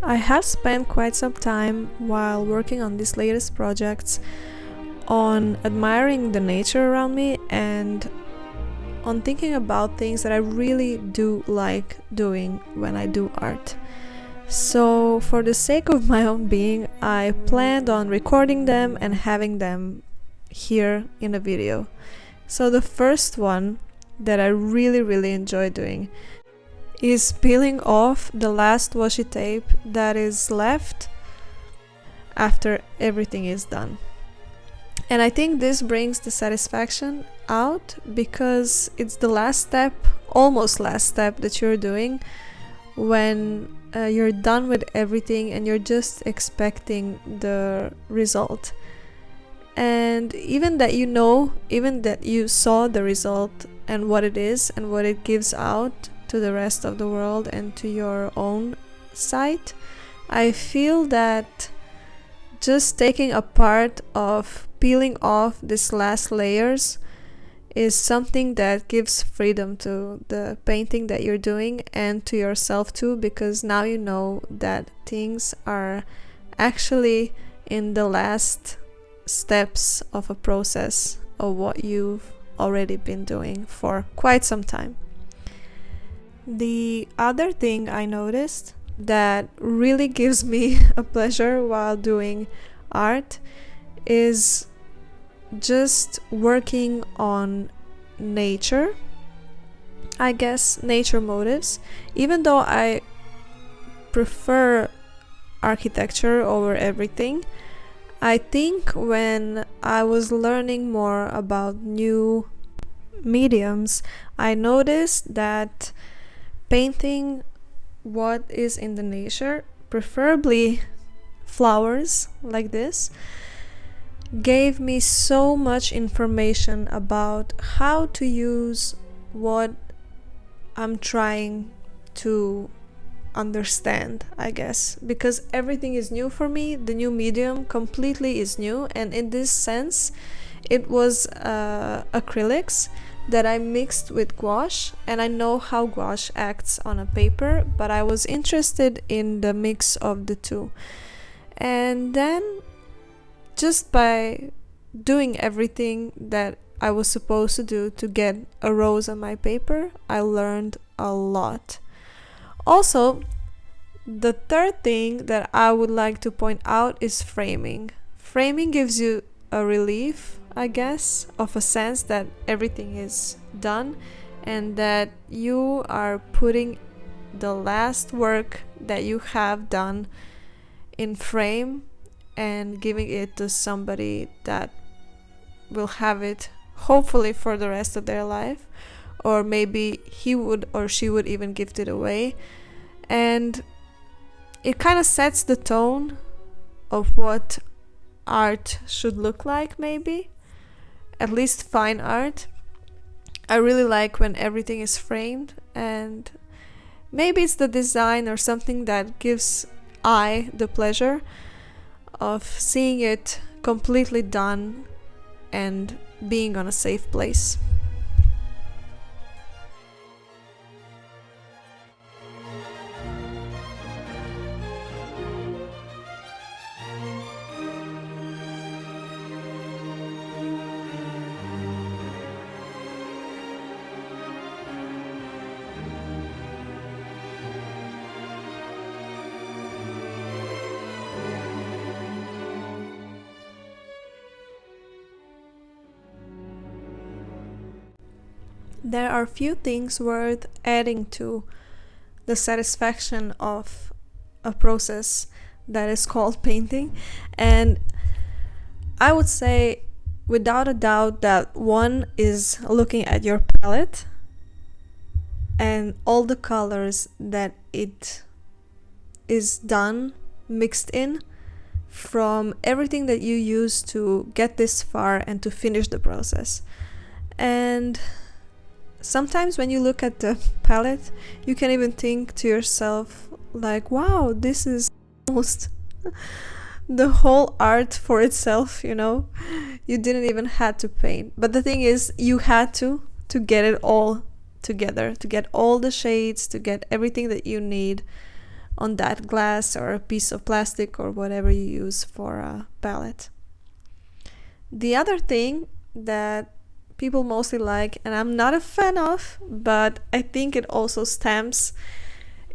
I have spent quite some time while working on these latest projects on admiring the nature around me and on thinking about things that I really do like doing when I do art. So, for the sake of my own being, I planned on recording them and having them here in a video. So, the first one that I really enjoy doing is peeling off the last washi tape that is left after everything is done. And I think this brings the satisfaction out because it's the last step, almost last step that you're doing when you're done with everything and you're just expecting the result. And even that you saw the result and what it is and what it gives out to the rest of the world and to your own sight, I feel that just taking a part of peeling off these last layers is something that gives freedom to the painting that you're doing and to yourself too, because now you know that things are actually in the last steps of a process of what you've already been doing for quite some time. The other thing I noticed that really gives me a pleasure while doing art is just working on nature. I guess nature motifs. Even though I prefer architecture over everything, I think when I was learning more about new mediums, I noticed that painting what is in the nature, preferably flowers like this, gave me so much information about how to use what I'm trying to understand, I guess, because everything is new for me. The new medium completely is new, and in this sense it was acrylics that I mixed with gouache, and I know how gouache acts on a paper, but I was interested in the mix of the two. And then just by doing everything that I was supposed to do to get a rose on my paper, I learned a lot. Also, the third thing that I would like to point out is framing. Framing gives you a relief, I guess, of a sense that everything is done and that you are putting the last work that you have done in frame and giving it to somebody that will have it hopefully for the rest of their life, or maybe he would or she would even gift it away. And it kind of sets the tone of what art should look like, maybe at least fine art. I really like when everything is framed, and maybe it's the design or something that gives I the pleasure of seeing it completely done and being on a safe place. There are few things worth adding to the satisfaction of a process that is called painting, and I would say without a doubt that one is looking at your palette and all the colors that it is done, mixed in, from everything that you use to get this far and to finish the process. And sometimes when you look at the palette, you can even think to yourself like, wow, this is almost the whole art for itself, you know? You didn't even had to paint. But the thing is, you had to get it all together, to get all the shades, to get everything that you need on that glass or a piece of plastic or whatever you use for a palette. The other thing that people mostly like, and I'm not a fan of, but I think it also stamps,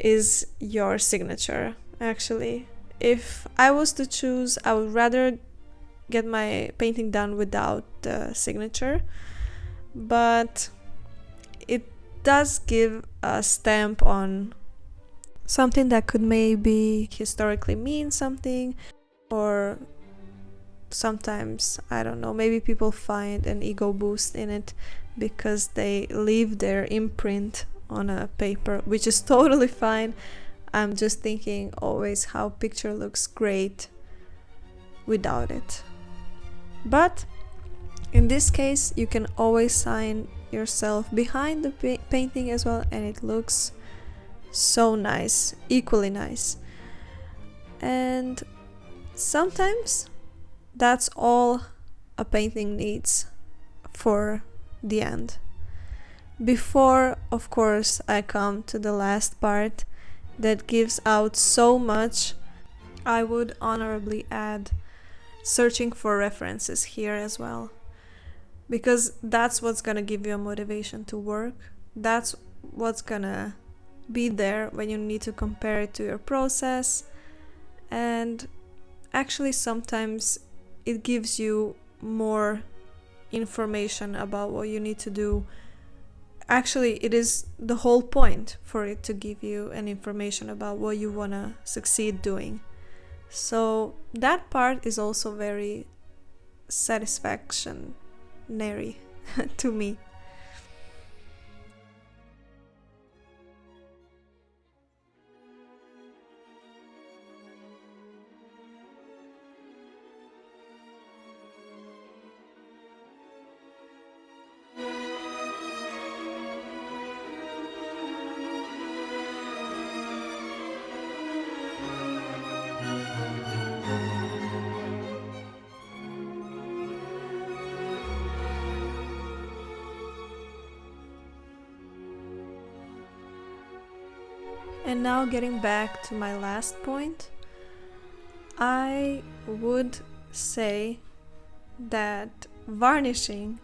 is your signature. Actually, if I was to choose, I would rather get my painting done without the signature, but it does give a stamp on something that could maybe historically mean something, or sometimes, I don't know, maybe people find an ego boost in it because they leave their imprint on a paper, which is totally fine. I'm just thinking always how picture looks great without it. But in this case, you can always sign yourself behind the painting as well, and it looks so nice, equally nice. And sometimes that's all a painting needs for the end. Before, of course, I come to the last part that gives out so much, I would honorably add searching for references here as well, because that's what's gonna give you a motivation to work. That's what's gonna be there when you need to compare it to your process. And actually sometimes it gives you more information about what you need to do. Actually, it is the whole point for it to give you an information about what you want to succeed doing. So that part is also very satisfactionary to me. And now getting back to my last point, I would say that varnishing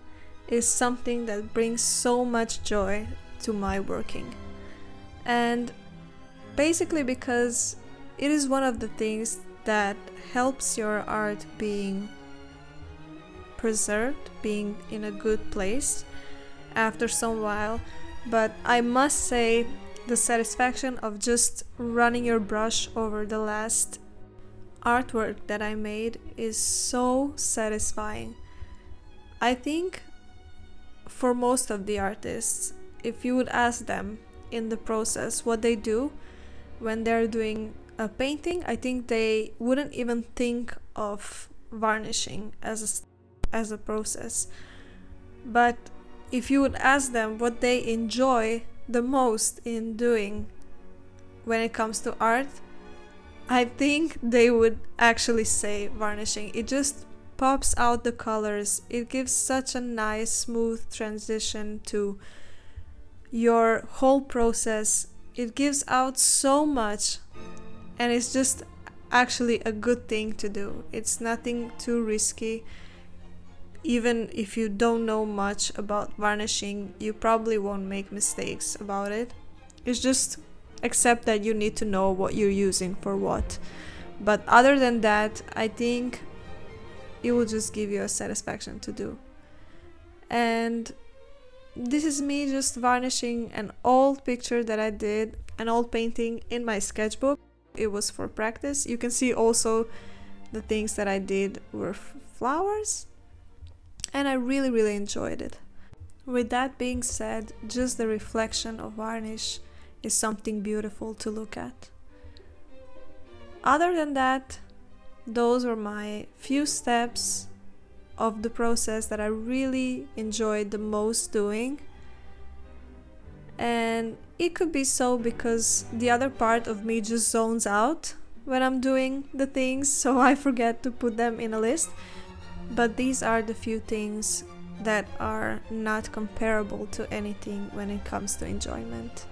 is something that brings so much joy to my working. And basically because it is one of the things that helps your art being preserved, being in a good place after some while. But I must say, the satisfaction of just running your brush over the last artwork that I made is so satisfying. I think for most of the artists, if you would ask them in the process what they do when they're doing a painting, I think they wouldn't even think of varnishing as a process. But if you would ask them what they enjoy the most in doing when it comes to art, I think they would actually say varnishing. It just pops out the colors. It gives such a nice smooth transition to your whole process. It gives out so much, and it's just actually a good thing to do. It's nothing too risky. Even if you don't know much about varnishing, you probably won't make mistakes about it. It's just accept that you need to know what you're using for what. But other than that, I think it will just give you a satisfaction to do. And this is me just varnishing an old picture that I did, an old painting in my sketchbook. It was for practice. You can see also the things that I did were flowers. And I really enjoyed it. With that being said, just the reflection of varnish is something beautiful to look at. Other than that, those were my few steps of the process that I really enjoyed the most doing. And it could be so because the other part of me just zones out when I'm doing the things, so I forget to put them in a list. But these are the few things that are not comparable to anything when it comes to enjoyment.